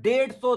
150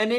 NA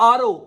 RO,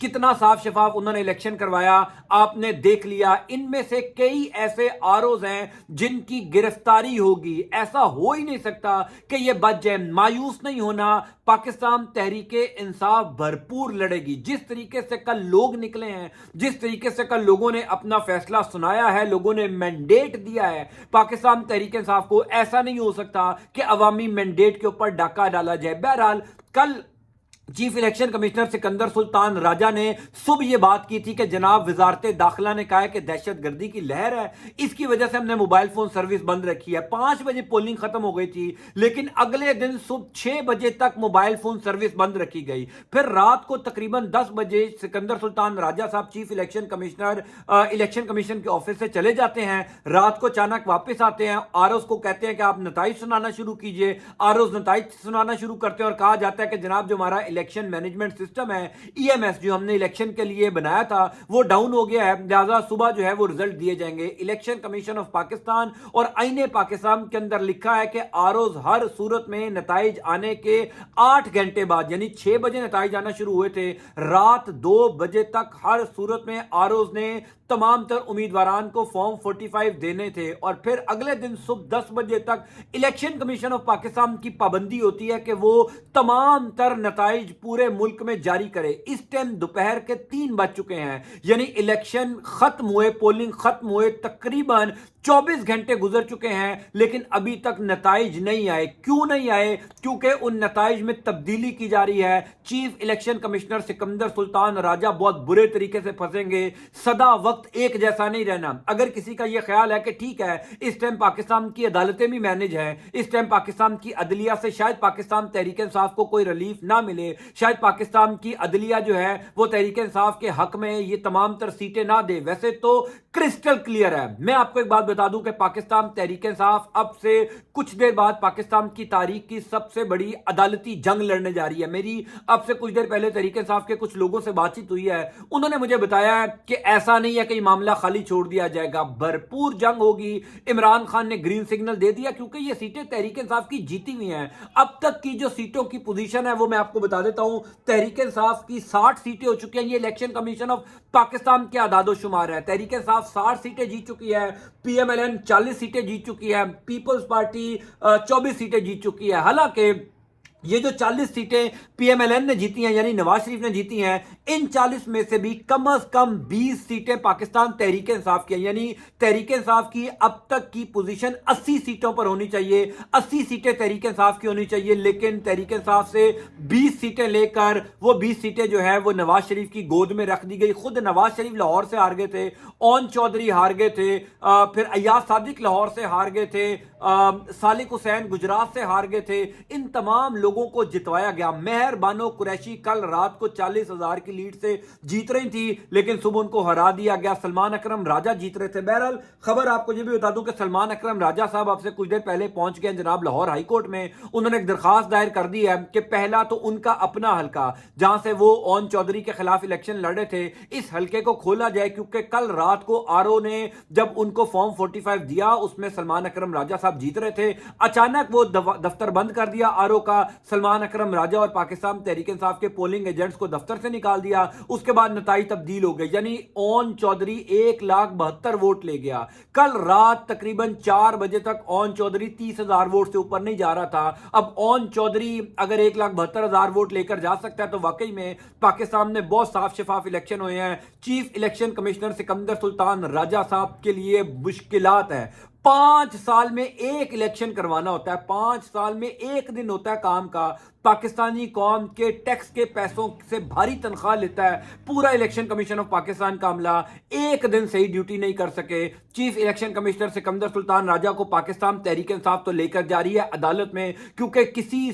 کتنا صاف شفاف انہوں نے الیکشن کروایا آپ نے دیکھ لیا. ان میں سے کئی ایسے آروز ہیں جن کی گرفتاری ہوگی. ایسا ہو ہی نہیں سکتا کہ یہ بچ جائے. مایوس نہیں ہونا. پاکستان تحریک انصاف بھرپور لڑے گی. جس طریقے سے کل لوگ نکلے ہیں, جس طریقے سے کل لوگوں نے اپنا فیصلہ سنایا ہے, لوگوں نے مینڈیٹ دیا ہے پاکستان تحریک انصاف کو, ایسا نہیں ہو سکتا کہ عوامی مینڈیٹ کے اوپر ڈاکہ ڈالا جائے. بہرحال کل چیف الیکشن کمشنر سکندر سلطان راجہ نے صبح یہ بات کی تھی کہ جناب وزارت داخلہ نے کہا ہے کہ دہشت گردی کی لہر ہے, اس کی وجہ سے ہم نے موبائل فون سروس بند رکھی ہے. 5 بجے پولنگ ختم ہو گئی تھی, لیکن اگلے دن صبح 6 بجے تک موبائل فون سروس بند رکھی گئی. پھر رات کو تقریباً 10 بجے سکندر سلطان راجہ صاحب chief election commissioner election commission کے آفس سے چلے جاتے ہیں. رات کو اچانک واپس آتے ہیں. آروز کو کہتے ہیں کہ آپ نتائج سنانا شروع کیجئے. آروز نتائج سنانا شروع کرتے ہیں اور کہا جاتا ہے کہ جناب جو ہمارا الیکشن مینجمنٹ سسٹم ہے, ای ایم ایس, جو ہم نے الیکشن کے لیے بنایا تھا وہ ڈاؤن ہو گیا ہے, لہذا صبح جو ہے وہ رزلٹ دیے جائیں گے. الیکشن کمیشن آف پاکستان اور آئین پاکستان کے اندر لکھا ہے کہ آروز ہر صورت میں نتائج آنے کے 8 گھنٹے بعد, یعنی 6 بجے نتائج آنا شروع ہوئے تھے, رات 2 بجے تک ہر صورت میں آروز نے تمام تر امیدواران کو فارم 45 دینے تھے. اور پھر اگلے دن صبح 10 بجے تک الیکشن کمیشن آف پاکستان کی پابندی ہوتی ہے کہ وہ تمام تر نتائج پورے ملک میں جاری کرے. اس ٹائم دوپہر کے 3 بج چکے ہیں, یعنی الیکشن ختم ہوئے, پولنگ ختم ہوئے تقریباً 24 گھنٹے گزر چکے ہیں, لیکن ابھی تک نتائج نہیں آئے. کیوں نہیں آئے؟ کیونکہ ان نتائج میں تبدیلی کی جا رہی ہے. چیف الیکشن کمشنر سکندر سلطان راجہ بہت برے طریقے سے پھنسیں گے. سدا وقت ایک جیسا نہیں رہنا. اگر کسی کا یہ خیال ہے کہ ٹھیک ہے اس ٹائم پاکستان کی عدالتیں بھی مینج ہیں, اس ٹائم پاکستان کی عدلیہ سے شاید پاکستان تحریک انصاف کو کوئی ریلیف نہ ملے, شاید پاکستان کی عدلیہ جو ہے وہ تحریک انصاف کے حق میں یہ تمام تر سیٹیں نہ دے. ویسے تو کرسٹل کلیئر ہے. میں آپ کو ایک بات بتا دوں کہ پاکستان تحریک انصاف اب سے کچھ دیر بعد پاکستان کی تاریخ کی سب سے بڑی عدالتی جنگ لڑنے جا رہی ہے. میری اب سے کچھ دیر پہلے تحریک انصاف کے کچھ لوگوں سے بات چیت ہوئی ہے, انہوں نے مجھے بتایا ہے کہ ایسا نہیں ہے کہ یہ معاملہ خالی چھوڑ دیا جائے گا, بھرپور جنگ ہوگی. عمران خان نے گرین سگنل دے دیا کیونکہ یہ سیٹیں تحریک انصاف کی جیتی ہوئی ہیں. اب تک کی جو سیٹوں کی پوزیشن ہے وہ میں آپ کو بتا دیتا ہوں. تحریک انصاف کی 60 سیٹیں ہو چکی ہیں. یہ الیکشن کمیشن آف پاکستان کے اعداد و شمار ہے. تحریک انصاف 60 سیٹیں جیت چکی ہے, پی ایم ایل این 40 سیٹیں جیت چکی ہے, پیپلز پارٹی 24 سیٹیں جیت چکی ہے. حالانکہ یہ جو 40 سیٹیں پی ایم ایل این نے جیتی ہیں, یعنی نواز شریف نے جیتی ہیں, ان 40 میں سے بھی کم از کم 20 سیٹیں پاکستان تحریک انصاف کی ہیں. یعنی تحریک انصاف کی اب تک کی پوزیشن 80 سیٹوں پر ہونی چاہیے, 80 سیٹیں تحریک انصاف کی ہونی چاہیے, لیکن تحریک انصاف سے 20 سیٹیں لے کر وہ 20 سیٹیں جو ہے وہ نواز شریف کی گود میں رکھ دی گئی. خود نواز شریف لاہور سے ہار گئے تھے, اون چودھری ہار گئے تھے, پھر ایاز صادق لاہور سے ہار گئے تھے, سالک حسین گجرات سے ہار گئے تھے. ان تمام لوگوں کو جتوایا گیا. مہر بانو قریشی کل رات کو 40,000 کی لیڈ سے جیت رہی تھی, لیکن صبح ان کو ہرا دیا گیا. سلمان اکرم راجہ جیت رہے تھے. بہرحال خبر آپ کو یہ بھی بتا دوں کہ سلمان اکرم راجہ صاحب آپ سے کچھ دیر پہلے پہنچ گئے جناب لاہور ہائی کورٹ میں. انہوں نے ایک درخواست دائر کر دی ہے کہ پہلا تو ان کا اپنا حلقہ جہاں سے وہ اون چودھری کے خلاف الیکشن لڑ رہے تھے, اس حلقے کو کھولا جائے, کیونکہ کل رات کو آر او نے جب ان کو فارم 45 دیا اس میں سلمان اکرم راجہ صاحب جیت رہے تھے. اچانک وہ دفتر بند کر دیا آر او کا. سلمان اکرم راجہ اور پاکستان تحریک انصاف کے پولنگ ایجنٹس کو دفتر سے نکال دیا. اس کے بعد نتائج تبدیل ہو گئے, یعنی اون چودھری 1,72,000 ووٹ لے گیا. کل رات تقریباً 4 بجے تک اون چودھری 30,000 ووٹ سے اوپر نہیں جا رہا تھا. اب اون چودھری اگر 1,72,000 ووٹ لے کر جا سکتا ہے تو واقعی میں پاکستان میں بہت صاف شفاف الیکشن ہوئے ہیں. چیف الیکشن کمشنر سکندر سلطان راجہ صاحب کے لیے مشکلات ہیں. 5 سال میں ایک الیکشن کروانا ہوتا ہے, 5 سال میں ایک دن ہوتا ہے کام کا. پاکستانی قوم کے ٹیکس کے پیسوں سے بھاری تنخواہ لیتا ہے پورا الیکشن کمیشن آف پاکستان کا عملہ, ایک دن صحیح ڈیوٹی نہیں کر سکے. چیف الیکشن کمشنر سکندر سلطان راجہ کو پاکستان تحریک انصاف تو لے کر جا رہی ہے عدالت میں, کیونکہ کسی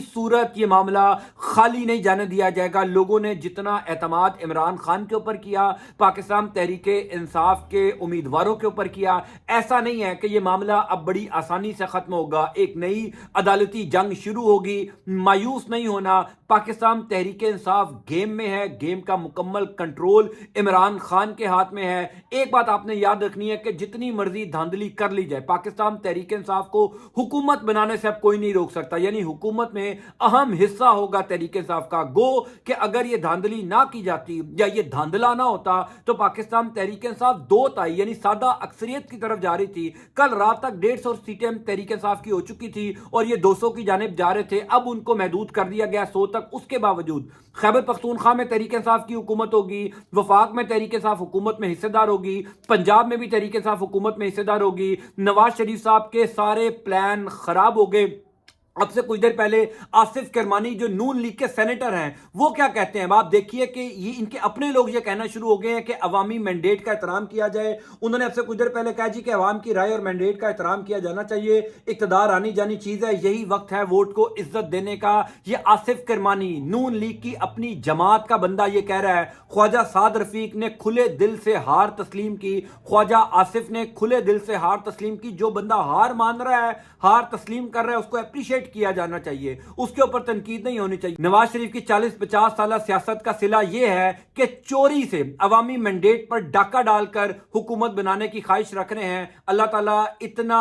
صورت یہ معاملہ خالی نہیں جانے دیا جائے گا. لوگوں نے جتنا اعتماد عمران خان کے اوپر کیا, پاکستان تحریک انصاف کے امیدواروں کے اوپر کیا, ایسا نہیں ہے کہ یہ معاملہ اب بڑی آسانی سے ختم ہوگا. ایک نئی عدالتی جنگ شروع ہوگی. ہوگی، مایوس نہیں ہونا، پاکستان تحریک انصاف گیم میں ہے، گیم کا مکمل کنٹرول عمران خان کے ہاتھ میں ہے۔ ایک بات آپ نے یاد رکھنی ہے کہ جتنی مرضی دھاندلی کر لی جائے، پاکستان تحریک انصاف کو حکومت بنانے سے اب کوئی نہیں روک سکتا، یعنی حکومت میں اہم حصہ ہوگا تحریک انصاف کا۔ گو کہ اگر یہ دھاندلی نہ کی جاتی یا یہ دھاندلا نہ ہوتا تو پاکستان تحریک انصاف 2 یعنی سادہ اکثریت کی طرف جا رہی تھی۔ کل رات تک 150 سیٹیں تحریک انصاف کی ہو چکی تھی اور یہ 200 کی جانب جا رہے تھے، اب ان کو محدود کر دیا گیا 100 تک۔ اس کے باوجود خیبر پختونخوا میں تحریک انصاف کی حکومت ہوگی، وفاق میں تحریک انصاف حکومت میں حصہ دار ہوگی، پنجاب میں بھی تحریک انصاف حکومت میں حصہ دار ہوگی۔ نواز شریف صاحب کے سارے پلان خراب ہو گئے۔ اب سے کچھ دیر پہلے آصف کرمانی جو نون لیگ کے سینیٹر ہیں وہ کیا کہتے ہیں، آپ دیکھیے کہ یہ ان کے اپنے لوگ یہ کہنا شروع ہو گئے ہیں کہ عوامی مینڈیٹ کا احترام کیا جائے۔ انہوں نے اب سے کچھ دیر پہلے کہا جی کہ عوام کی رائے اور مینڈیٹ کا احترام کیا جانا چاہیے، اقتدار آنی جانی چیز ہے، یہی وقت ہے ووٹ کو عزت دینے کا۔ یہ آصف کرمانی نون لیگ کی اپنی جماعت کا بندہ یہ کہہ رہا ہے۔ خواجہ سعد رفیق نے کھلے دل سے ہار تسلیم کی، خواجہ آصف نے کھلے دل سے ہار تسلیم کی۔ جو بندہ ہار مان رہا ہے، ہار تسلیم کر رہا ہے، اس کو اپریشیٹ کیا جانا چاہیے، اس کے اوپر تنقید نہیں ہونی چاہیے۔ نواز شریف کی 40-50 سالہ سیاست کا صلہ یہ ہے کہ چوری سے عوامی مینڈیٹ پر ڈاکہ ڈال کر حکومت بنانے کی خواہش رکھ رہے ہیں۔ اللہ تعالیٰ اتنا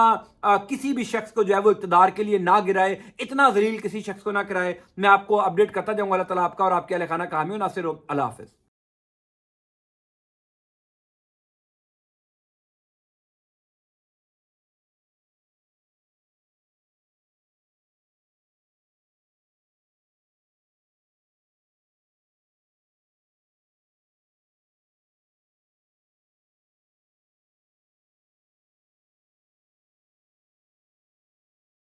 کسی بھی شخص کو جو ہے وہ اقتدار کے لیے نہ گرائے، اتنا ذلیل کسی شخص کو نہ کرائے۔ میں آپ کو اپڈیٹ کرتا جاؤں گا۔ اللہ تعالیٰ آپ کا اور آپ کے اہل خانہ کا حامی و ناصر ہو۔ اللہ حافظ۔